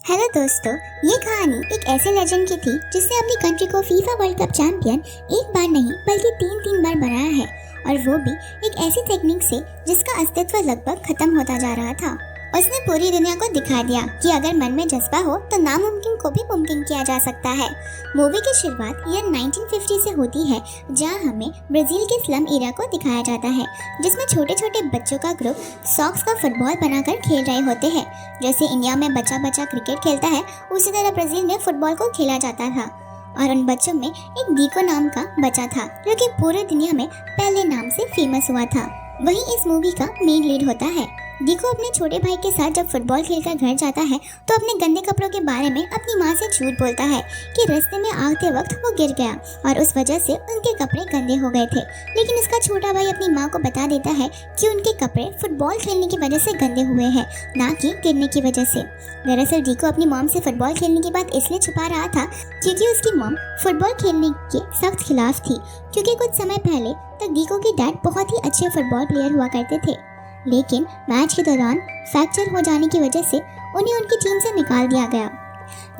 Hello दोस्तों, ये कहानी एक ऐसे लेजेंड की थी जिसने अपनी कंट्री को फीफा वर्ल्ड कप चैंपियन एक बार नहीं बल्कि तीन बार बनाया है, और वो भी एक ऐसी टेक्निक से जिसका अस्तित्व लगभग खत्म होता जा रहा था। उसने पूरी दुनिया को दिखा दिया कि अगर मन में जज्बा हो तो नामुमकिन को भी मुमकिन किया जा सकता है। मूवी की शुरुआत ईयर 1950 से होती है, जहां हमें ब्राजील के स्लम एरिया को दिखाया जाता है, जिसमें छोटे छोटे बच्चों का ग्रुप सॉक्स का फुटबॉल बनाकर खेल रहे होते हैं। जैसे इंडिया में बच्चा बच्चा क्रिकेट खेलता है, उसी तरह ब्राजील में फुटबॉल को खेला जाता था। और उन बच्चों में एक डीको नाम का बच्चा था, जो कि पूरी दुनिया में पहले नाम से फेमस हुआ था। वही इस मूवी का मेन लीड होता है। डीको अपने छोटे भाई के साथ जब फुटबॉल खेलकर घर जाता है तो अपने गंदे कपड़ों के बारे में अपनी माँ से झूठ बोलता है कि रास्ते में आते वक्त वो गिर गया और उस वजह से उनके कपड़े गंदे हो गए थे। लेकिन उसका छोटा भाई अपनी माँ को बता देता है कि उनके कपड़े फुटबॉल खेलने की वजह से गंदे हुए हैं, ना कि गिरने की वजह से। दरअसल डीको अपनी मॉम से फुटबॉल खेलने की बात इसलिए छुपा रहा था क्योंकि उसकी मॉम फुटबॉल खेलने के सख्त खिलाफ थी, क्योंकि कुछ समय पहले तक डीको के डैड बहुत ही अच्छे फुटबॉल प्लेयर हुआ करते थे, लेकिन मैच के दौरान फ्रैक्चर हो जाने की वजह से उन्हें उनकी टीम से निकाल दिया गया।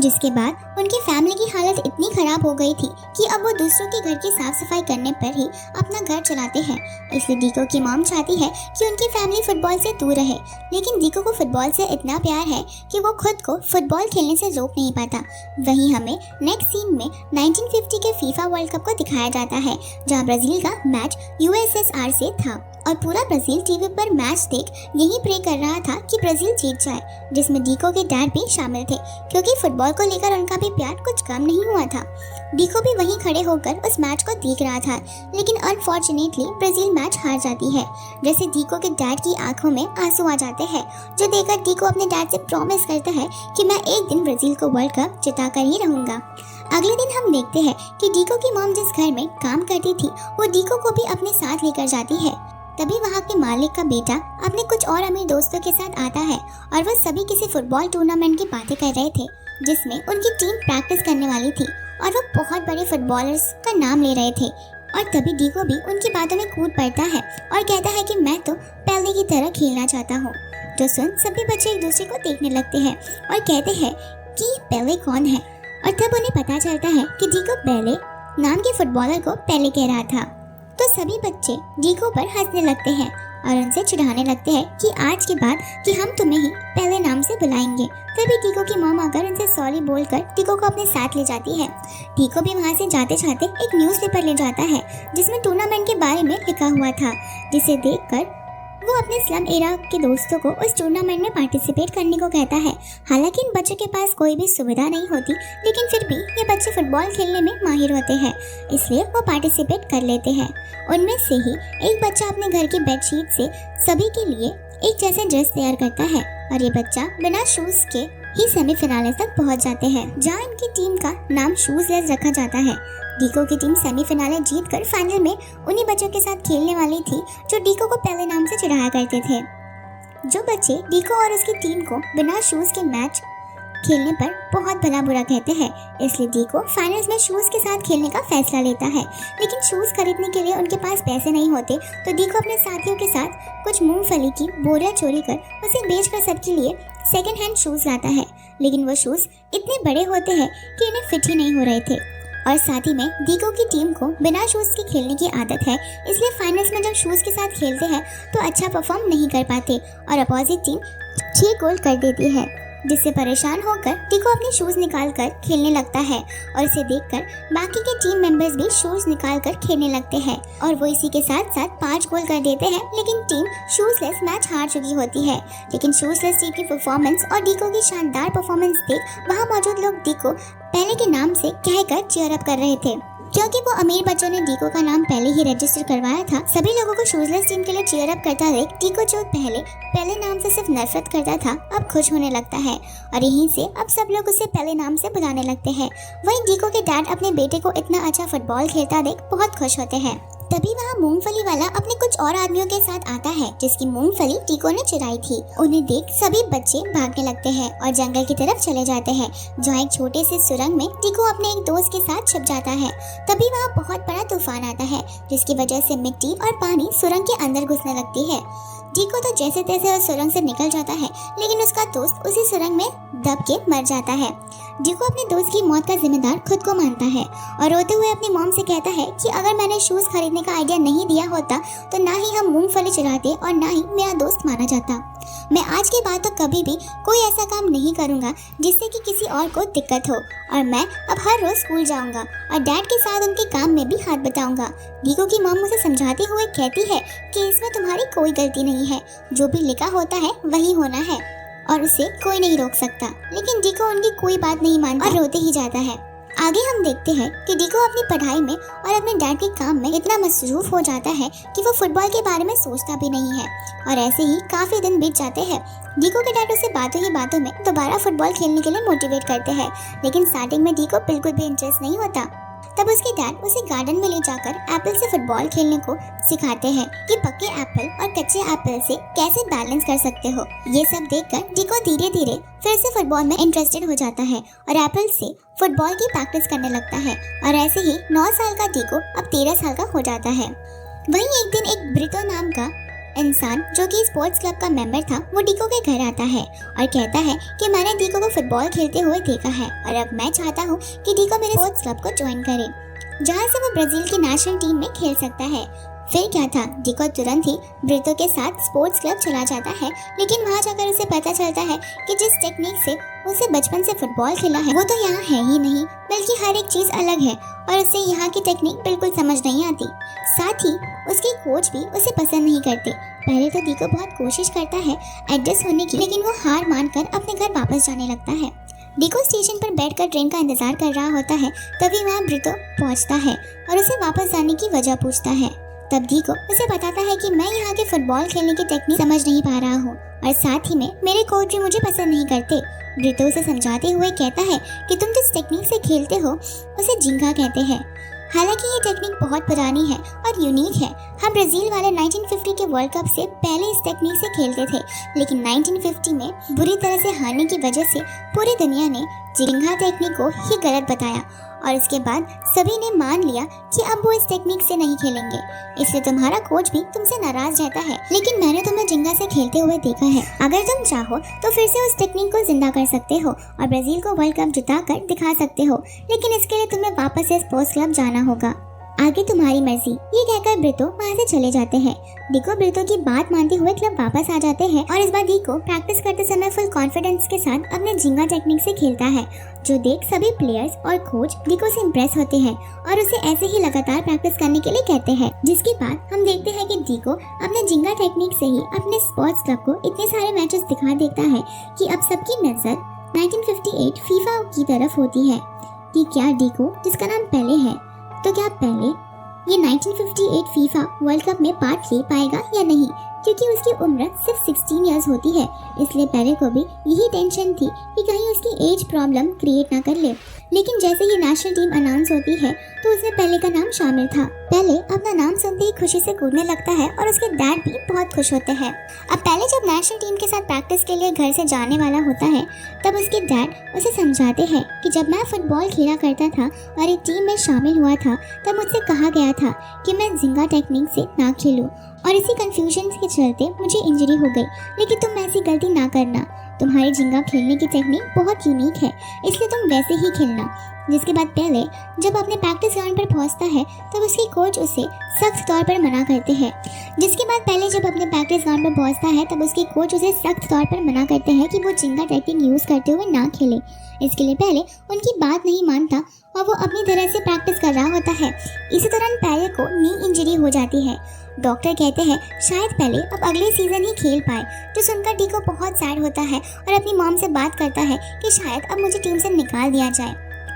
जिसके बाद उनकी फैमिली की हालत इतनी खराब हो गई थी कि अब वो दूसरों के घर की साफ सफाई करने पर ही अपना घर चलाते हैं। इसलिए डीको की मॉम चाहती है कि उनकी फैमिली फुटबॉल से दूर रहे, लेकिन डीको को फुटबॉल से इतना प्यार है कि वो खुद को फुटबॉल खेलने से रोक नहीं पाता। वहीं हमें नेक्स्ट सीन में 1950 के फीफा वर्ल्ड कप को दिखाया जाता है, जहाँ ब्राजील का मैच यूएसएसआर से था और पूरा ब्राजील टीवी पर मैच देख यही प्रे कर रहा था कि ब्राजील जीत जाए, जिसमें डीको के डैड भी शामिल थे, क्योंकि फुटबॉल को लेकर उनका भी प्यार कुछ कम नहीं हुआ था। डीको भी वहीं खड़े होकर उस मैच को देख रहा था, लेकिन अनफॉर्चुनेटली ब्राजील मैच हार जाती है। जैसे डीको के डैड की आंखों में आंसू आ जाते हैं, जो देखकर डीको अपने डैड से प्रॉमिस करता है कि मैं एक दिन ब्राजील को वर्ल्ड कप जिता कर ही रहूंगा। अगले दिन हम देखते हैं कि डीको की मॉम जिस घर में काम करती थी वो डीको को भी अपने साथ लेकर जाती है। तभी वहाँ के मालिक का बेटा अपने कुछ और अमीर दोस्तों के साथ आता है और वो सभी किसी फुटबॉल टूर्नामेंट की बातें कर रहे थे, जिसमें उनकी टीम प्रैक्टिस करने वाली थी और वो बहुत बड़े फुटबॉलर्स का नाम ले रहे थे। और तभी डीको भी उनकी बातों में कूद पड़ता है और कहता है कि मैं तो पहले की तरह खेलना चाहता हूँ। जो सुन सभी बच्चे एक दूसरे को देखने लगते हैं और कहते हैं कि पहले कौन है, और तब उन्हें पता चलता है कि डीको पहले नाम के फुटबॉलर को पहले कह रहा था। तो सभी बच्चे डीको पर हंसने लगते हैं और उनसे चिढ़ाने लगते हैं कि आज के बाद कि हम तुम्हें ही पहले नाम से बुलाएंगे। तभी डीको की मॉम आकर उनसे सॉरी बोलकर डीको को अपने साथ ले जाती है। डीको भी वहां से जाते जाते एक न्यूज़पेपर ले जाता है जिसमें टूर्नामेंट के बारे में लिखा हुआ था, जिसे देखकर वो अपने स्लम एरिया के दोस्तों को उस टूर्नामेंट में पार्टिसिपेट करने को कहता है। हालांकि इन बच्चों के पास कोई भी सुविधा नहीं होती, लेकिन फिर भी ये बच्चे फुटबॉल खेलने में माहिर होते हैं, इसलिए वो पार्टिसिपेट कर लेते हैं। उनमें से ही एक बच्चा अपने घर की बेडशीट से सभी के लिए एक जैसा ड्रेस तैयार करता है और ये बच्चा बिना शूज के ही सेमीफिनाले तक पहुंच जाते हैं, जहां इनकी टीम का नाम शूजलेस रखा जाता है। डीको की टीम सेमीफिनाले जीतकर फाइनल में उन्हीं बच्चों के साथ खेलने वाली थी जो डीको को पहले नाम से चिढ़ाया करते थे। जो बच्चे डीको और उसकी टीम को बिना शूज के मैच खेलने पर बहुत भला बुरा कहते हैं, इसलिए डीको फाइनल्स में शूज के साथ खेलने का फैसला लेता है। लेकिन शूज खरीदने के लिए उनके पास पैसे नहीं होते, तो डीको अपने साथियों के साथ कुछ मूंगफली की बोरियां चोरी कर उसे बेचकर सबके लिए सेकंड हैंड शूज लाता है। लेकिन वो शूज इतने बड़े होते हैं कि इन्हें फिट ही नहीं हो रहे थे, और साथ ही में डीको की टीम को बिना शूज के खेलने की आदत है, इसलिए फाइनल्स में जब शूज के साथ खेलते हैं तो अच्छा परफॉर्म नहीं कर पाते और अपोजिट टीम 6 गोल कर देती है। जिससे परेशान होकर डीको अपने शूज निकालकर खेलने लगता है और इसे देखकर बाकी के टीम मेंबर्स भी शूज निकालकर खेलने लगते हैं और वो इसी के साथ साथ 5 गोल कर देते हैं। लेकिन टीम शूजलेस मैच हार चुकी होती है। लेकिन शूजलेस टीम की परफॉर्मेंस और डीको की शानदार परफॉर्मेंस देख वहाँ मौजूद लोग डीको पहले के नाम से कहकर चीयर अप कर रहे थे। क्योंकि वो अमीर बच्चों ने डीको का नाम पहले ही रजिस्टर करवाया था, सभी लोगों को शूजलेस टीम के लिए चीयर अप करता देख डीको जो पहले नाम से सिर्फ नफरत करता था, अब खुश होने लगता है और यहीं से अब सब लोग उसे पहले नाम से बुलाने लगते हैं। वहीं डीको के डैड अपने बेटे को इतना अच्छा फुटबॉल खेलता देख बहुत खुश होते हैं। तभी वहाँ मूंगफली वाला अपने कुछ और आदमियों के साथ आता है जिसकी मूंगफली डिको ने चुराई थी। उन्हें देख सभी बच्चे भागने लगते हैं और जंगल की तरफ चले जाते हैं, जहाँ एक छोटे से सुरंग में डिको अपने एक दोस्त के साथ छिप जाता है। तभी वहाँ बहुत बड़ा तूफान आता है जिसकी वजह से मिट्टी और पानी सुरंग के अंदर घुसने लगती है। डिको तो जैसे तैसे उस सुरंग से निकल जाता है, लेकिन उसका दोस्त उसी सुरंग में दब के मर जाता है। डिको अपने दोस्त की मौत का जिम्मेदार खुद को मानता है और रोते हुए अपनी मॉम से कहता है कि अगर मैंने शूज खरीदने का आइडिया नहीं दिया होता तो ना ही हम मूंगफली चुराते और ना ही मेरा दोस्त मारा जाता। मैं आज के बाद तो कभी भी कोई ऐसा काम नहीं करूंगा जिससे कि किसी और को दिक्कत हो, और मैं अब हर रोज स्कूल जाऊंगा और डैड के साथ उनके काम में भी हाथ बटाऊंगा। डिको की मॉम उसे समझाते हुए कहती है कि इसमें तुम्हारी कोई गलती नहीं है, जो भी लिखा होता है वही होना है और उसे कोई नहीं रोक सकता। लेकिन डिको उनकी कोई बात नहीं मानता और रोते ही जाता है। आगे हम देखते हैं कि डिको अपनी पढ़ाई में और अपने डैड के काम में इतना मसरूफ हो जाता है कि वो फुटबॉल के बारे में सोचता भी नहीं है। और ऐसे ही काफी दिन बीत जाते हैं। डिको के डैड उसे बातों ही बातों में दोबारा फुटबॉल खेलने के लिए मोटिवेट करते हैं, लेकिन स्टार्टिंग में डिको बिल्कुल भी इंटरेस्ट नहीं होता। तब उसके डैड उसे गार्डन में ले जाकर एप्पल से फुटबॉल खेलने को सिखाते हैं कि पक्के एप्पल और कच्चे एप्पल से कैसे बैलेंस कर सकते हो। ये सब देखकर डिको धीरे धीरे फिर से फुटबॉल में इंटरेस्टेड हो जाता है और एप्पल से फुटबॉल की प्रैक्टिस करने लगता है। और ऐसे ही 9 साल का डिको अब 13 साल का हो जाता है। वहीं एक दिन एक ब्रितो नाम का इंसान जो कि स्पोर्ट्स क्लब का मेंबर था, वो डिको के घर आता है और कहता है कि मैंने डिको को फुटबॉल खेलते हुए देखा है और अब मैं चाहता हूँ कि डिको मेरे स्पोर्ट्स क्लब को ज्वाइन करे, जहाँ से वो ब्राजील की नेशनल टीम में खेल सकता है। फिर क्या था, डिको तुरंत ही ब्रितो के साथ स्पोर्ट्स क्लब चला जाता है, लेकिन वहाँ जाकर उसे पता चलता है कि जिस टेक्निक से उसे बचपन से फुटबॉल खेला है वो तो यहाँ है ही नहीं, बल्कि हर एक चीज अलग है और उसे यहाँ की टेक्निक बिल्कुल समझ नहीं आती। साथ ही उसके कोच भी उसे पसंद नहीं करते। पहले तो डिको बहुत कोशिश करता है एडजस्ट होने की, लेकिन वो हार मानकर अपने घर वापस जाने लगता है। डिको स्टेशन पर बैठकर ट्रेन का इंतजार कर रहा होता है, तभी वहाँ ब्रितो पहुँचता है और उसे वापस जाने की वजह पूछता है। तब डिको उसे बताता है कि मैं यहाँ के फुटबॉल खेलने की टेक्निक समझ नहीं पा रहा हूँ और साथ ही में मेरे कोच भी मुझे पसंद नहीं करते। ब्रितो उसे समझाते हुए कहता है कि तुम जिस टेक्निक से खेलते हो उसे जिंगा कहते हैं। हालांकि ये टेक्निक बहुत पुरानी है और यूनिक है। हम ब्राजील वाले 1950 के वर्ल्ड कप से पहले इस टेक्निक से खेलते थे, लेकिन 1950 में बुरी तरह से हारने की वजह से पूरी दुनिया ने जिंगा टेक्निक को ही गलत बताया और इसके बाद सभी ने मान लिया कि अब वो इस टेक्निक से नहीं खेलेंगे, इसलिए तुम्हारा कोच भी तुमसे नाराज रहता है। लेकिन मैंने तुम्हें जिंगा से खेलते हुए देखा है, अगर तुम चाहो तो फिर से उस टेक्निक को जिंदा कर सकते हो और ब्राजील को वर्ल्ड कप जिताकर दिखा सकते हो, लेकिन इसके लिए तुम्हें वापस से स्पोर्ट्स क्लब जाना होगा। आगे तुम्हारी मर्जी, ये कहकर ब्रितो वहाँ से चले जाते हैं। डिको ब्रितो की बात मानते हुए क्लब वापस आ जाते हैं और इस बार डिको प्रैक्टिस करते समय फुल कॉन्फिडेंस के साथ अपने जिंगा टेक्निक से खेलता है, जो देख सभी प्लेयर्स और कोच डिको से इम्प्रेस होते हैं और उसे ऐसे ही लगातार प्रैक्टिस करने के लिए कहते हैं। जिसके बाद हम देखते हैं कि डिको अपने जिंगा टेक्निक से ही अपने स्पोर्ट्स क्लब को इतने सारे मैचेस दिखा देता है कि अब सबकी नजर 1958 फीफा की तरफ होती है कि क्या डिको, जिसका नाम पेले है, तो क्या पेले ये 1958 फीफा वर्ल्ड कप में पार्ट ले पाएगा या नहीं, क्योंकि उसकी उम्र सिर्फ 16 इयर्स होती है। इसलिए पेले को भी यही टेंशन थी कि कहीं उसकी एज प्रॉब्लम क्रिएट ना कर ले। लेकिन जैसे ही नेशनल टीम अनाउंस होती है तो उसमें पेले का नाम शामिल था। पेले अपना नाम सुनते ही खुशी से कूदने लगता है और उसके डैड भी बहुत खुश होते हैं। अब पेले जब नेशनल टीम के साथ प्रैक्टिस के लिए घर से जाने वाला होता है, तब उसके डैड उसे समझाते हैं कि जब मैं फुटबॉल खेला करता था और एक टीम में शामिल हुआ था, तब मुझसे कहा गया था कि मैं जिंगा टेक्निक से ना खेलूं और इसी कंफ्यूजन के चलते मुझे इंजरी हो गई। लेकिन तुम ऐसी गलती ना करना, तुम्हारी जिंगा खेलने की टेक्निक बहुत यूनिक है, इसलिए तुम वैसे ही खेलना। जिसके बाद पेले जब अपने प्रैक्टिस ग्राउंड पर पहुंचता है तब उसके कोच उसे सख्त तौर पर मना करते हैं। जिसके बाद पेले जब अपने प्रैक्टिस ग्राउंड पर पहुंचता है तब उसके कोच उसे सख्त तौर पर मना करते हैं कि वो जिंगा टेक्निक यूज करते हुए ना खेले। इसके लिए पेले उनकी बात नहीं मानता और वो अपनी तरह से प्रैक्टिस कर रहा होता है। इसी दौरान पेले को नी इंजरी हो जाती है। डॉक्टर कहते हैं शायद पेले अब अगले सीजन ही खेल पाए, जो सुनकर डिको बहुत सैड होता है और अपनी मॉम से बात करता है कि शायद अब मुझे टीम से निकाल दिया जाए।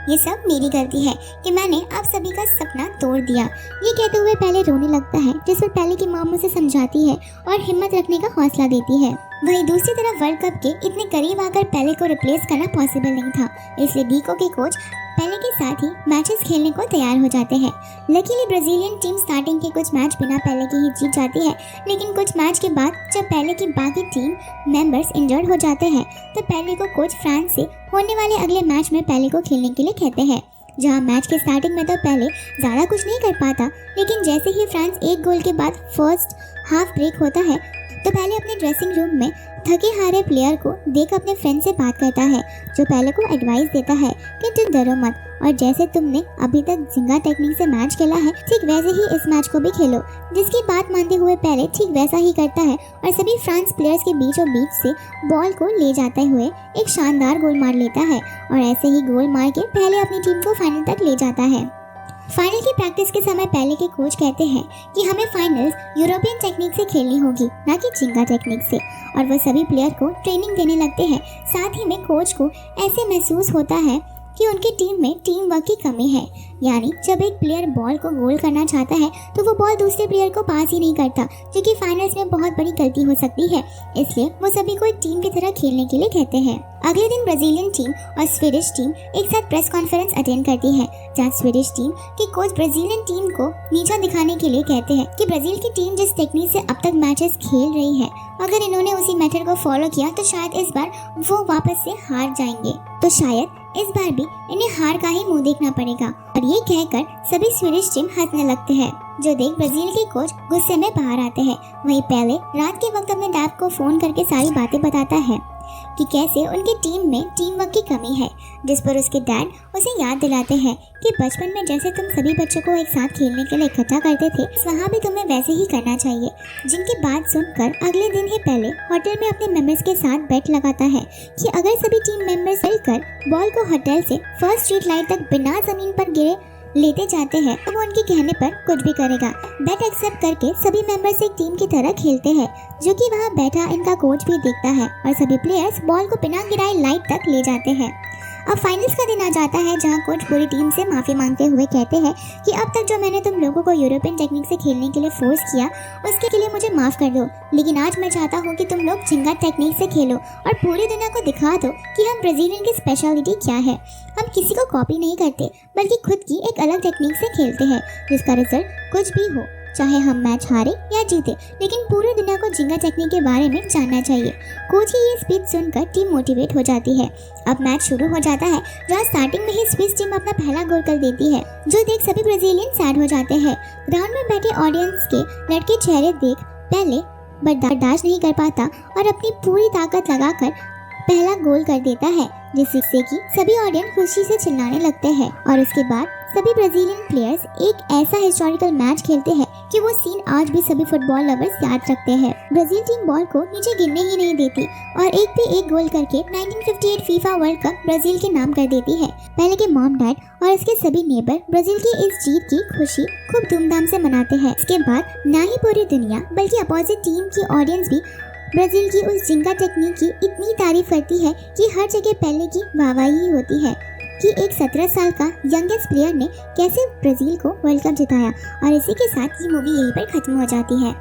ये सब मेरी गलती है कि मैंने आप सभी का सपना तोड़ दिया। ये कहते हुए पेले रोने लगता है, जिस पर पेले की मॉम उसे समझाती है और हिम्मत रखने का हौसला देती है। वहीं दूसरी तरफ वर्ल्ड कप के इतने करीब आकर पेले को रिप्लेस करना पॉसिबल नहीं था, इसलिए डिको के कोच पेले के साथ ही मैचेस खेलने को तैयार हो जाते हैं। लकीली ब्राजीलियन टीम स्टार्टिंग के कुछ मैच बिना पेले के ही जीत जाती है, लेकिन कुछ मैच के बाद जब पेले की बाकी टीम मेंबर्स इंजर्ड हो जाते हैं तो पेले को कोच फ्रांस से होने वाले अगले मैच में पेले को खेलने के लिए कहते हैं। जहां मैच के स्टार्टिंग में तो पेले ज़्यादा कुछ नहीं कर पाता, लेकिन जैसे ही फ्रांस एक गोल के बाद फर्स्ट हाफ ब्रेक होता है तो पेले अपने ड्रेसिंग रूम में थके हारे प्लेयर को देख अपने फ्रेंड से बात करता है, जो पेले को एडवाइस देता है कि तुम डरो मत और जैसे तुमने अभी तक जिंगा टेक्निक से मैच खेला है ठीक वैसे ही इस मैच को भी खेलो। जिसकी बात मानते हुए पेले ठीक वैसा ही करता है और सभी फ्रांस प्लेयर्स के बीचों बीच से बॉल को ले जाते हुए एक शानदार गोल मार लेता है और ऐसे ही गोल मार के पेले अपनी टीम को फाइनल तक ले जाता है। फाइनल की प्रैक्टिस के समय पेले के कोच कहते हैं कि हमें फाइनल्स यूरोपियन टेक्निक से खेलनी होगी, ना कि जिंगा टेक्निक से, और वो सभी प्लेयर को ट्रेनिंग देने लगते हैं। साथ ही में कोच को ऐसे महसूस होता है कि उनकी टीम में टीम वर्क की कमी है, यानी जब एक प्लेयर बॉल को गोल करना चाहता है तो वो बॉल दूसरे प्लेयर को पास ही नहीं करता, जो कि फाइनल्स में बहुत बड़ी गलती हो सकती है। इसलिए वो सभी को एक टीम की तरह खेलने के लिए कहते हैं। अगले दिन ब्राजीलियन टीम और स्वीडिश टीम एक साथ प्रेस कॉन्फ्रेंस अटेंड करती है, जहाँ स्वीडिश टीम के कोच ब्राजीलियन टीम को नीचा दिखाने के लिए कहते हैं कि ब्राजील की टीम जिस टेक्निक से अब तक मैचेस खेल रही है, अगर इन्होंने उसी मेथड को फॉलो किया तो शायद इस बार वो वापस से हार जाएंगे, तो शायद इस बार भी इन्हें हार का ही मुंह देखना पड़ेगा। और ये कहकर सभी स्वीडिश टीम हंसने लगते हैं, जो देख ब्राजील के कोच गुस्से में बाहर आते हैं। वहीं पेले रात के वक्त अपने डैड को फोन करके सारी बातें बताता है कि कैसे उनकी टीम में टीम वर्क की कमी है, जिस पर उसके डैड उसे याद दिलाते हैं कि बचपन में जैसे तुम सभी बच्चों को एक साथ खेलने के लिए इकट्ठा करते थे, वहाँ भी तुम्हें वैसे ही करना चाहिए। जिनकी बात सुनकर अगले दिन ही पेले होटल में अपने मेंबर्स के साथ बेट लगाता है कि अगर सभी टीम मेंबर्स मिलकर बॉल को होटल से फर्स्ट स्ट्रीट लाइट तक बिना जमीन पर गिरे लेते जाते हैं तो वो उनके कहने पर कुछ भी करेगा। बेट एक्सेप्ट करके सभी मेंबर्स एक टीम की तरह खेलते हैं, जो कि वहाँ बैठा इनका कोच भी देखता है, और सभी प्लेयर्स बॉल को बिना गिराए लाइट तक ले जाते हैं। अब फाइनल्स का दिन आ जाता है, जहां कोच पूरी टीम से माफ़ी मांगते हुए कहते हैं कि अब तक जो मैंने तुम लोगों को यूरोपियन टेक्निक से खेलने के लिए फोर्स किया उसके लिए मुझे माफ़ कर दो, लेकिन आज मैं चाहता हूं कि तुम लोग जिंगा टेक्निक से खेलो और पूरी दुनिया को दिखा दो कि हम ब्राजीलियन की स्पेशलिटी क्या है। हम किसी को कॉपी नहीं करते, बल्कि खुद की एक अलग टेक्निक से खेलते हैं, जिसका रिजल्ट कुछ भी हो, चाहे हम मैच हारे या जीते, लेकिन पूरी दुनिया को जिंगा टेक्निक के बारे में जानना चाहिए। कोच की ये स्पीच सुनकर टीम मोटिवेट हो जाती है। अब मैच शुरू हो जाता है, जहाँ स्टार्टिंग में ही स्विस टीम अपना पहला गोल कर देती है, जो देख सभी ब्राजीलियन सैड हो जाते हैं। ग्राउंड में बैठे ऑडियंस के लड़के चेहरे देख पेले बर्दाश्त नहीं कर पाता और अपनी पूरी ताकत लगाकर पहला गोल कर देता है, जिससे कि सभी ऑडियंस खुशी से चिल्लाने लगते हैं। और उसके बाद सभी ब्राजीलियन प्लेयर्स एक ऐसा हिस्टोरिकल मैच खेलते हैं कि वो सीन आज भी सभी फुटबॉल लवर्स याद रखते हैं। ब्राजील टीम बॉल को नीचे गिरने ही नहीं देती और एक पे एक गोल करके 1958 फीफा वर्ल्ड कप ब्राजील के नाम कर देती है। पहले के मॉम डैड और इसके सभी नेबर ब्राजील की इस जीत की खुशी खूब धूमधाम से मनाते हैं। इसके बाद ना ही पूरी दुनिया बल्कि अपोजिट टीम की ऑडियंस भी ब्राजील की उस जिंगा टेक्निक की इतनी तारीफ करती है कि हर जगह पहले की वाहवाही होती है कि एक 17 साल का यंगेस्ट प्लेयर ने कैसे ब्राजील को वर्ल्ड कप जिताया। और इसी के साथ ये मूवी यहीं पर खत्म हो जाती है।